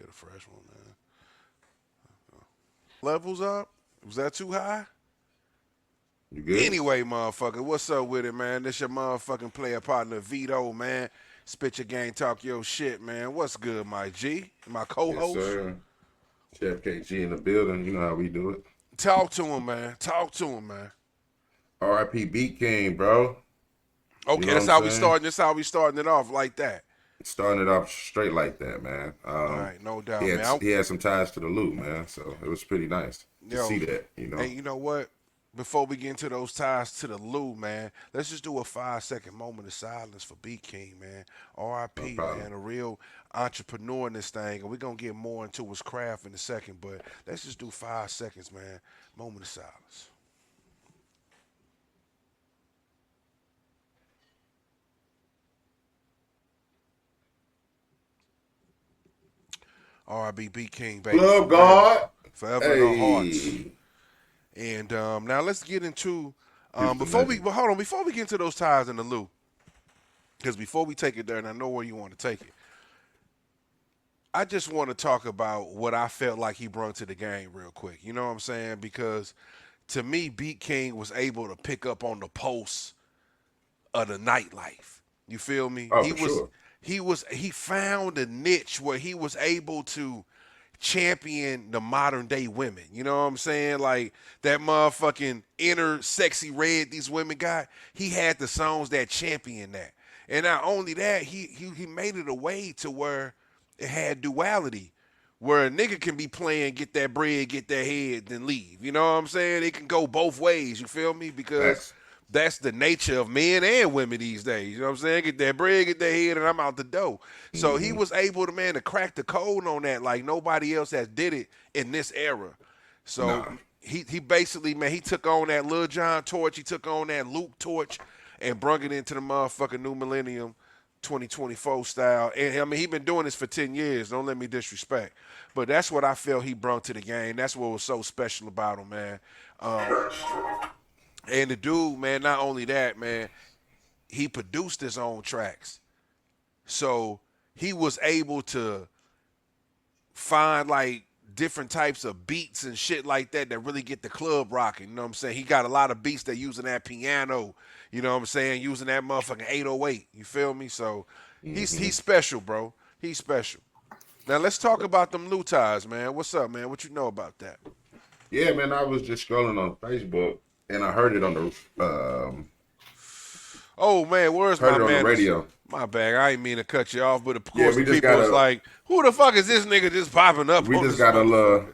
get a fresh one, man. Levels up? Was that too high? You good? Anyway, motherfucker, what's up with it, man? This your motherfucking player partner, Vito, man. Spit your game, talk your shit, man. What's good, my G? My Yes, co-host? sir. Chef KG in the building. You know how we do it. Talk to him, man. Talk to him, man. R.I.P. Beat King, bro. You Okay, know what that's I'm how we saying? starting. That's how we starting it off, like that. Starting it off straight like that, man. All right, no He doubt, had man. he had some ties to the loot, man. So it was pretty nice to Yo, see that. You hey, know, you know what? Before we get into those ties to the Lou, man, let's just do a 5 second moment of silence for B King, man. no R.I.P. problem. man, a real entrepreneur in this thing, and we're gonna get more into his craft in a second, but let's just do 5 seconds, man. Moment of silence. R.I.P. B King, baby, for Club real, God. forever in our hearts. Hey, And now let's get into Houston before we legend. but hold on before we get into those ties in the Lou, because before we take it there, and I know where you want to take it. I just want to talk about what I felt like he brought to the game real quick. You know what I'm saying? Because to me, Beat King was able to pick up on the pulse of the nightlife. You feel me? Oh, He for was sure. he found a niche where he was able to champion the modern day women. You know what I'm saying? Like that motherfucking inner sexy red these women got. He had the songs that champion that. And not only that, he made it a way to where it had duality. Where a nigga can be playing, get that bread, get that head, then leave. You know what I'm saying? It can go both ways, you feel me? Because Facts. that's the nature of men and women these days. You know what I'm saying? Get that bread, get that head, and I'm out the door. So he Mm-hmm. was able to, man, to crack the code on that like nobody else has did it in this era. So Nah. he basically, man, he took on that Lil John torch, he took on that Luke torch, and brung it into the motherfucking new millennium, 2024 style. And I mean, he been doing this for 10 years. Don't let me disrespect. But that's what I felt he brought to the game. That's what was so special about him, man. Um, and the dude, man, not only that, man, he produced his own tracks. So he was able to find like different types of beats and shit like that that really get the club rocking. You know what I'm saying? He got a lot of beats that using that piano, you know what I'm saying, using that motherfucking 808. You feel me? So Mm-hmm. he's special, bro. He's special. Now let's talk about them Lou ties, man. What's up, man? What you know about that? Yeah, man. I was just scrolling on Facebook and I heard it on the Oh man, where's heard my it on the manners? radio. My bag. I ain't mean to cut you off, but of Yeah, course we the just people got was a like, "Who the fuck is this nigga just popping up we on just this got a little motherfucker?"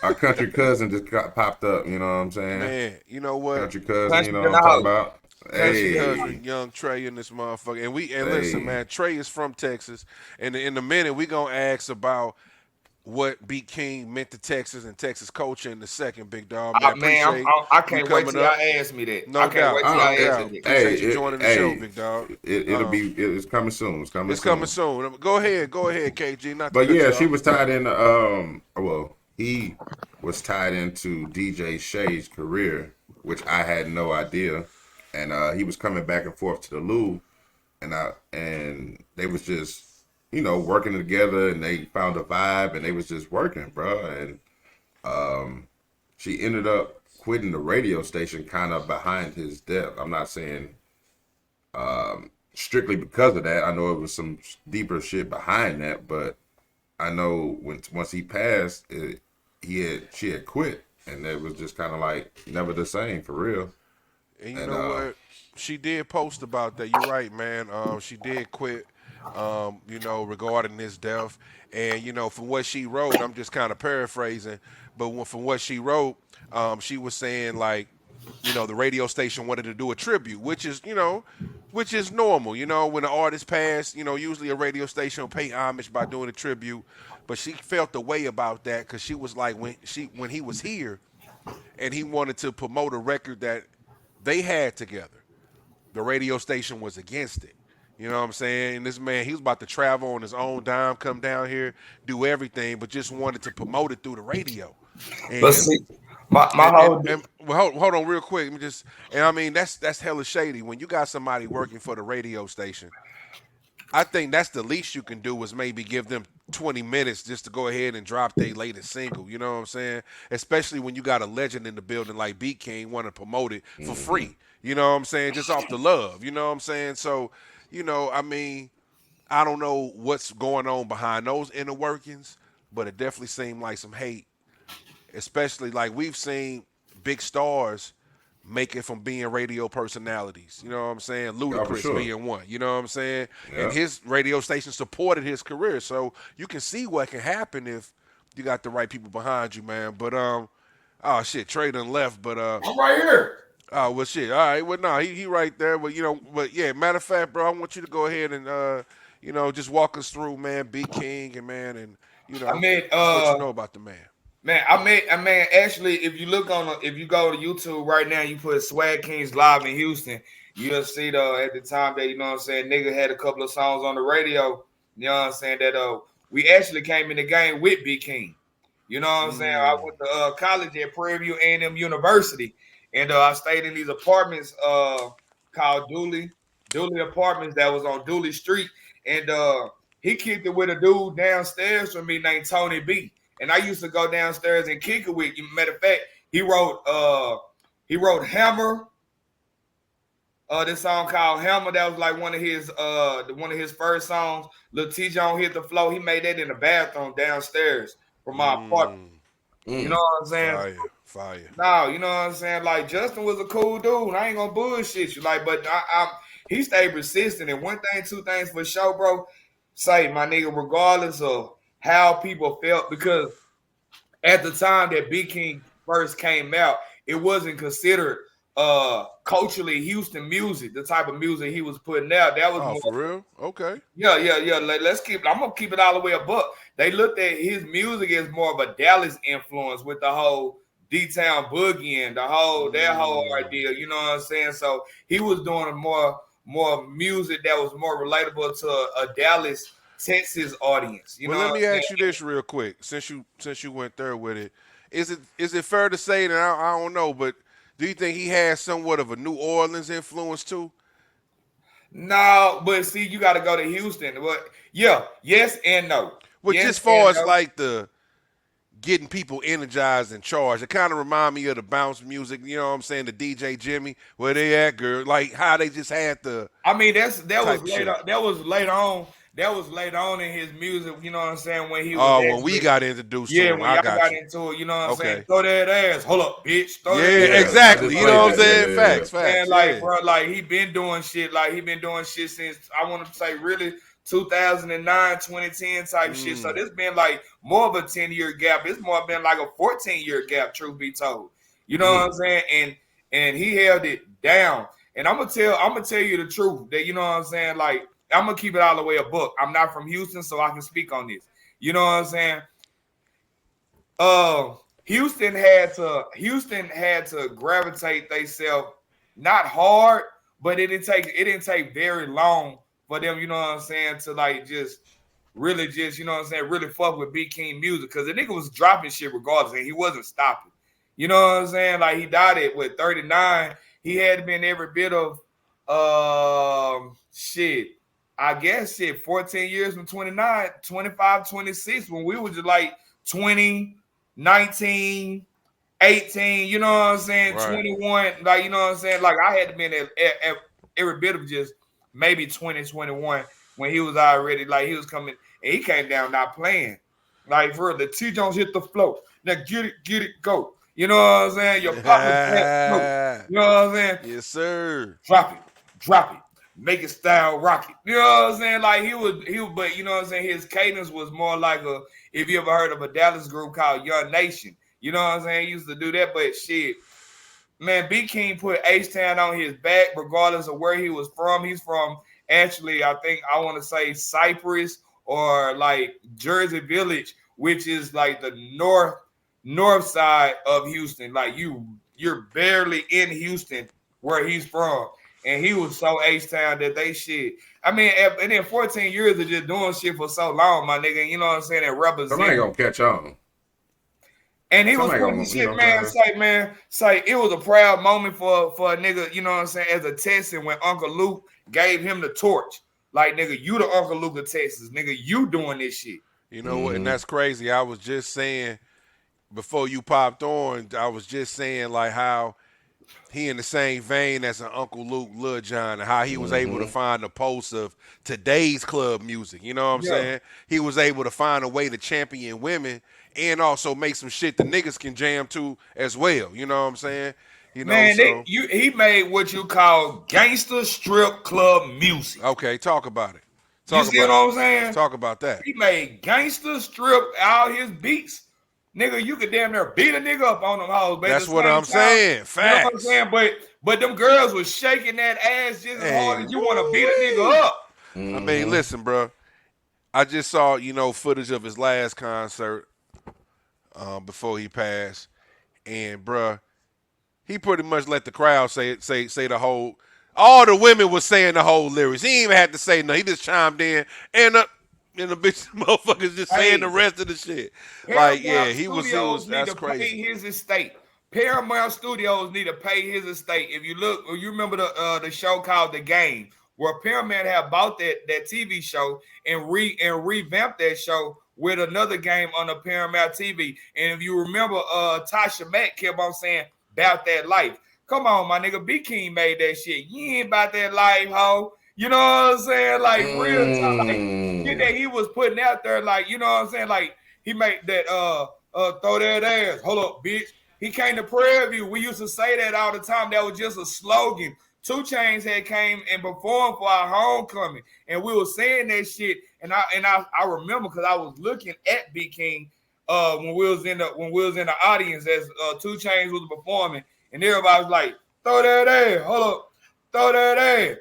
our country cousin just got popped up. You know what I'm saying? Man, you know what? Country cousin. You Country know in what the I'm talking house. about? Country Country in the Hey, cousin, young Trey in this motherfucker, and listen, hey. man, Trey is from Texas, and in a minute we gonna ask about what Beat King meant to Texas and Texas culture in the second, big dog. Man, Man, appreciate I you can't wait coming till y'all up. ask me that. I No can't wait doubt, till y'all no ask me doubt. that. Hey, Appreciate you joining the show, hey, big dog. it'll Um, be it's coming soon. It's coming it's coming soon. soon. Go ahead, KG. Not to But cut yeah, you she off. was tied in. Well, he was tied into DJ Shay's career, which I had no idea, and he was coming back and forth to the Lou, and they was just working together, and they found a vibe, and they was just working, bro, and she ended up quitting the radio station kind of behind his death. I'm not saying strictly because of that. I know it was some deeper shit behind that, but I know once he passed, she had quit, and it was just kind of like never the same for real. And you And know what? She did post about that. You're right, man. She did quit, regarding his death. And, from what she wrote, I'm just kind of paraphrasing, but from what she wrote, she was saying, like, the radio station wanted to do a tribute, which is normal. When an artist passed, usually a radio station will pay homage by doing a tribute. But she felt the way about that because she was like, when he was here, and he wanted to promote a record that they had together. The radio station was against it. You know what I'm saying? And this man, he was about to travel on his own dime, come down here, do everything, but just wanted to promote it through the radio. But And see, my and and, whole and well, hold on real quick. Let me just and I mean that's hella shady when you got somebody working for the radio station I think that's the least you can do is maybe give them 20 minutes just to go ahead and drop their latest single. You know what I'm saying? Especially when you got a legend in the building like B King want to promote it for Mm-hmm. free. You know what I'm saying? Just off the love. You know what I'm saying? So, I mean, I don't know what's going on behind those inner workings, but it definitely seemed like some hate, especially like we've seen big stars make it from being radio personalities. You know what I'm saying? Oh, for Ludacris sure. being one. You know what I'm saying? And Yeah. his radio station supported his career, so you can see what can happen if you got the right people behind you, man. But oh shit, Trey done left, but I'm right here. oh well shit. All right, well no, he right there, but but yeah, matter of fact, bro, I want you to go ahead and just walk us through, man, B King and man, and I mean, just what you know about the man. man, actually, if you look if you go to YouTube right now, you put Swag Kings live in Houston, you'll see at the time that what I'm saying, nigga had a couple of songs on the radio. You know what I'm saying that we actually came in the game with B King. You know what I'm saying? I Mm, went to college at Prairie View A&M University, and I stayed in these apartments called Dooley Apartments that was on Dooley Street, and he kicked it with a dude downstairs from me named Tony B. And I used to go downstairs and kick it with you. Matter of fact, he wrote Hammer, this song called Hammer. That was like one of his first songs. Lil T John hit the flow. He made that in the bathroom downstairs from my apartment. mm, You know Mm. what I'm saying? fire, fire. No, you know what I'm saying? Like Justin was a cool dude. I ain't gonna bullshit you. Like, but he stayed persistent. And one thing, two things for sure, bro. Say, my nigga, regardless of how people felt, because at the time that B King first came out, it wasn't considered culturally Houston music, the type of music he was putting out. That was Oh, more for real? Okay. yeah. I'm gonna keep it all the way a buck. They looked at his music as more of a Dallas influence with the whole D-Town boogie and that whole Mm. idea. You know what I'm saying? So he was doing a more music that was more relatable to a Dallas, Texas audience. You Well, know let what me I'm ask you this real quick, since you went there with it, is it fair to say that I don't know, but do you think he has somewhat of a New Orleans influence too? saying? No, but see, you got to go to Houston. But yeah, yes and no. Well, Yes just and far as no. like the getting people energized and charged, it kind of remind me of the bounce music. You know what I'm saying? The DJ Jimmy, where they at, girl? Like how they just had the I mean, that was type of later. shit. That was later on. That was later on in his music. You know what I'm saying? When he was Oh, when we actually, got introduced to yeah, him, when I y'all got got you. into it. You know what I'm saying? Okay. Throw that ass. Hold up, bitch. Throw that Yeah, ass. Yeah, I just exactly. You Like know played what I'm that. that. saying? Yeah, Facts, Man, facts. like, Yeah. bro, like he been doing shit. Like he been doing shit since I want to say really 2009, 2010 type shit. So Mm. this been like more of a 10-year gap. It's more been like a 14-year gap, truth be told. You know what yeah. I'm saying? And he held it down. And I'm gonna tell you the truth that you know what I'm saying. Like I'm gonna keep it all the way a book. I'm not from Houston, so I can speak on this. You know what I'm saying? Uh, Houston had to gravitate themselves not hard, but it didn't take very long for them. You know what I'm saying? To like just you know what I'm saying, really fuck with B King music because the nigga was dropping shit regardless, and he wasn't stopping. You know what I'm saying? Like he died at with 39. He had been every bit of shit. I guess shit, 14 years from 29, 25, 26, when we were just like 20, 19, 18, you know what I'm saying, Right. 21, like, you know what I'm saying? Like, I had to be at every bit of just maybe 20, 21 when he was already, like, he was coming, and he came down not playing. Like, for real, the T Jones hit the floor. Now get it, go. You know what I'm saying? Your partner's back, go. You know what I'm saying? Yes, sir. Drop it, make it style rocket. You know what I'm saying? Like but you know what I'm saying? His cadence was more like if you ever heard of a Dallas group called Young Nation. You know what I'm saying? He used to do that, but shit, man, B King put H-Town on his back, regardless of where he was from. He's from actually, I think I want to say Cypress or like Jersey Village, which is like the north side of Houston. Like you're barely in Houston where he's from. And he was so H-Town that they shit. I mean, and then 14 years of just doing shit for so long, my nigga, you know what I'm saying, and Somebody representing. gonna catch on. And he was Somebody putting the gonna, shit, what I'm saying? say it was a proud moment for a nigga, you know what I'm saying, as a Texan when Uncle Luke gave him the torch. Like, nigga, you the Uncle Luke of Texas. Nigga, you doing this shit. You know what? And Mm-hmm. that's crazy. I was just saying before you popped on, I was just saying like how he in the same vein as an Uncle Luke, Lil Jon, and how he was able to Mm-hmm. find the pulse of today's club music. You know what I'm Yeah. saying? He was able to find a way to champion women and also make some shit the niggas can jam to as well. You know what I'm saying? You know, Man, so he made what you call gangster strip club music. okay, talk about it. You Talk see what about it. I'm saying? Talk about that. He made gangster strip out his beats. Nigga, you could damn near beat a nigga up on them hoes, but at the That's what same I'm time, saying. you know what I'm Facts. saying? But them girls was shaking that ass just as Hey, hard as you want to beat a nigga woo. up. I mean, Mm-hmm. listen, bro. I just saw, footage of his last concert before he passed, and bruh, he pretty much let the crowd say the whole. All the women was saying the whole lyrics. He ain't even had to say nothing. He just chimed in, and the bitch motherfuckers just saying the Hey, rest of the shit. Like, yeah, Paramount he was. He was. Studios need That's to pay crazy. his estate. Paramount Studios need to pay his estate. If you look, you remember the show called The Game, where Paramount had bought that TV show and revamped that show with another game on the Paramount TV. And if you remember, Tasha Mack kept on saying about that life. Come on, my nigga, B King made that shit. You ain't about that life, ho. You know what I'm saying? Like real talk, like shit Mm. that he was putting out there, like you know what I'm saying? Like he made that throw that ass. Hold up, bitch. He came to Prairie View. We used to say that all the time. That was just a slogan. Two Chains had came and performed for our homecoming, and we were saying that shit. And I remember because I was looking at B King when we was in the audience as Two Chains was performing, and everybody was like, "Throw that ass, hold up, throw that ass,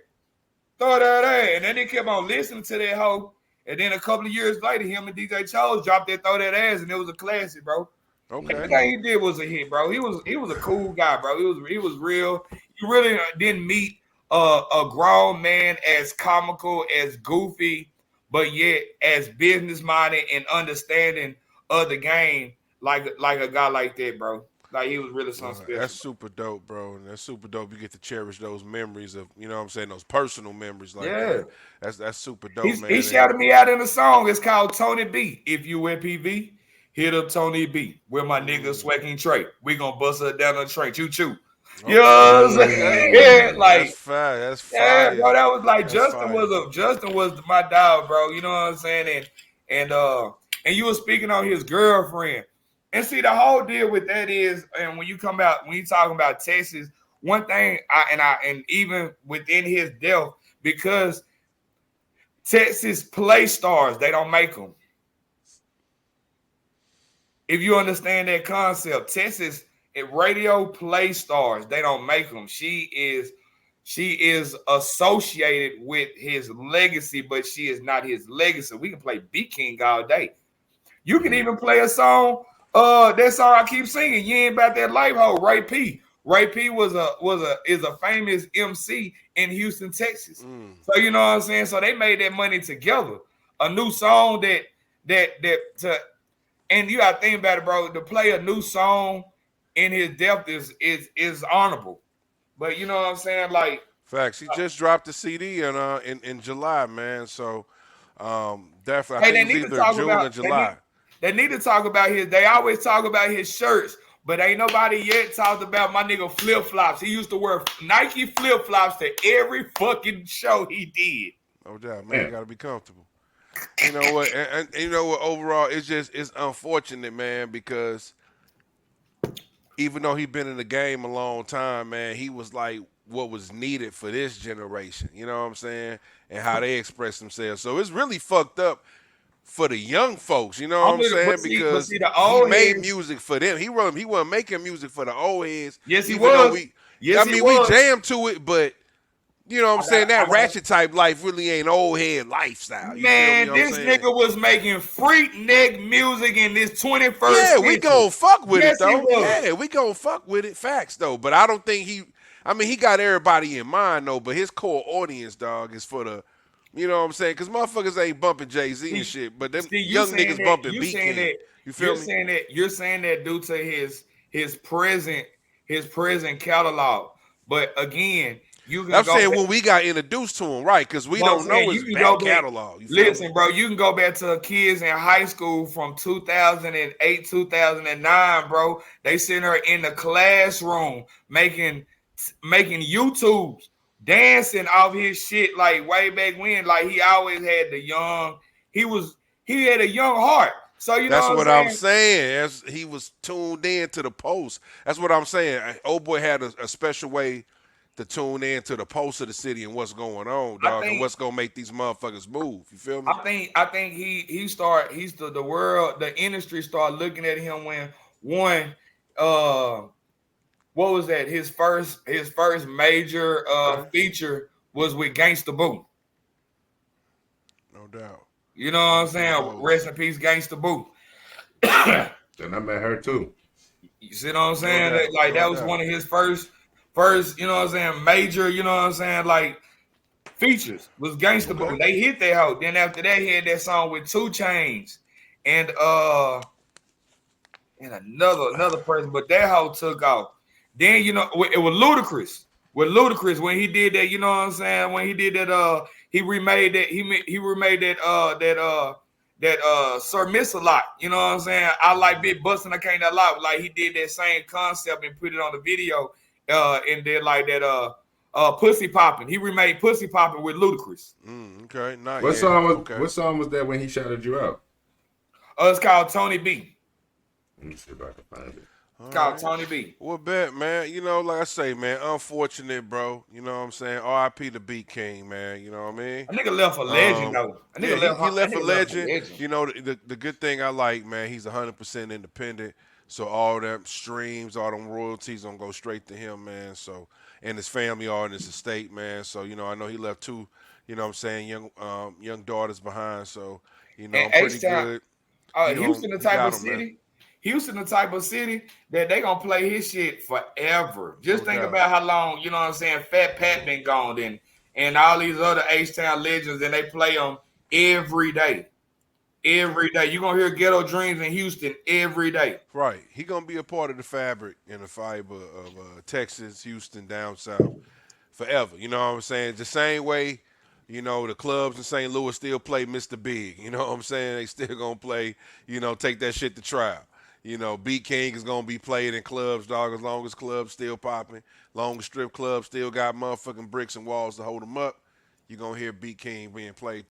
throw that ass," and then they kept on listening to that hoe. And then a couple of years later, him and DJ Chose dropped that "Throw That Ass," and it was a classic, bro. Okay. Everything he did was a hit, bro. He was a cool guy, bro. He was real. He really didn't meet a grown man as comical, as goofy, but yet as business minded and understanding of the game, like a guy like that, bro. Like he was really something That's special, bro. super dope, bro. And that's super dope. You get to cherish those memories of, what I'm saying, those personal memories like Yeah. that. That's super dope, He man. And shouted me out in a song. It's called Tony B. If you with PV, hit up Tony B. With my nigga Swacking Trey. We gonna bust her down the train. Choo choo. You okay, know what I'm okay. saying? Mm. That's Like, fire. That's yeah, fire. bro. That was like That's fire. Justin was my dog, bro. You know what I'm saying? And you were speaking on his girlfriend. And see, the whole deal with that is, and when you talking about Texas, one thing and even within his death, because Texas play stars, they don't make them. If you understand that concept, Texas radio play stars, they don't make them. She is associated with his legacy, but she is not his legacy. We can play B King all day. You can even play a song. That song I keep singing. You ain't about that life, ho. R.I.P. R.I.P. is a famous MC in Houston, Texas. Mm. So you know what I'm saying. So they made that money together. A new song and you got to think about it, bro. To play a new song in his death is honorable. But you know what I'm saying, like. Facts. He just dropped the CD in July, man. So definitely, I Hey, think they it was need to either talk June about or July. they need to talk about his. They always talk about his shirts, but ain't nobody yet talked about my nigga flip flops. He used to wear Nike flip flops to every fucking show he did. No doubt, man. You Yeah. got to be comfortable. You know what? And you know what? Overall, it's unfortunate, man, because even though he been in the game a long time, man, he was like what was needed for this generation. You know what I'm saying? And how they express themselves. So it's really fucked up for the young folks. You know what I'm I'm looking, saying? but Because see the he old made heads. music for them. He wasn't making music for the old heads. Yes, he Even though was. Yes, he we was. jammed to it, but you know what I'm saying? I That got ratchet type life really ain't old head lifestyle. You feel me? man. What I'm This saying? nigga was making freak neck music in this 21st Yeah, we century. gon' fuck with it Yes, he though. was. Yeah, we gon' fuck with it. Facts though. But I don't think he. I mean, he got everybody in mind though. But his core audience, dog, is for the. You know what I'm saying? Because motherfuckers ain't bumping Jay Z and See, shit, but them you young saying niggas that bumping Beat King. You feel me? you're saying that due to his present catalog. But again, You can I'm go saying back. when we got introduced to him, right? Because we Know what I'm don't know saying? his You can go back back. catalog. You feel me? Listen, bro, you can go back to kids in high school from 2008, 2009, bro. They sitting her in the classroom making YouTubes, dancing off his shit like way back when. Like he always had the young, he was he had a young heart. So you know That's what I'm what I'm saying? saying. As he was tuned in to the post. That's what I'm saying. Old boy had a special way to tune in to the pulse of the city and what's going on, I dog, and think what's gonna make these motherfuckers move. You feel me? I think he's the world, the industry started looking at him when one uh what was that? His first major Okay, feature was with Gangsta Boo. no doubt. You know what I'm R.I.P. saying? Ghost. Rest in peace, Gangsta Boo. Then I met her too. You see what I'm No saying? doubt. Like No that was one doubt. of his first, you know what I'm saying, major, you know what I'm saying, like features was Gangsta Boo. Okay. They hit that hoe. Then after that, he had that song with Two Chains and another person, but that hoe took off. Then it was Ludacris. With Ludacris when he did that, you know what I'm saying? When he did that, he remade that. He remade that Sir Miss a Lot. You know what I'm saying? I like Big Bustin', I can't a lot. Like he did that same concept and put it on the video, and did like that Pussy Poppin'. He remade Pussy Poppin' with Ludacris. Okay. Not What yeah. song was Okay. what song was that when he shouted you out? It's called Tony B. Let me see if I can find it. It's All called right. Tony B. Well, bet, man. You know, like I say, man, unfortunate, bro. You know what I'm saying? R.I.P. the Beat King, man. You know what I mean? A nigga left a legend Um, though. yeah, he That left a nigga left a legend. legend. You know, the good thing I like, man, he's 100% independent. So all them streams, all them royalties gonna go straight to him, man. So and his family are in his estate, man. So you know, I know he left two, you know what I'm saying, young daughters behind. So you know, And I'm pretty H Town, good. He don't Houston, the he type got of him, man. city, Houston, the type of city that they gonna play his shit forever. No Just think doubt. about how long, you know what I'm saying, Fat Pat been gone, and all these other H Town legends, and they play them every day. Every day. You're gonna hear Ghetto Dreams in Houston every day. Right. He gonna be a part of the fabric and the fiber of Texas, Houston, down south forever. You know what I'm saying? The same way, you know, the clubs in St. Louis still play Mr. Big. You know what I'm saying? They still gonna play, you know, take that shit to trial. You know, Beat King is gonna be played in clubs, dog, as long as clubs still popping, long as strip clubs still got motherfucking bricks and walls to hold them up. You're gonna hear Beat King being played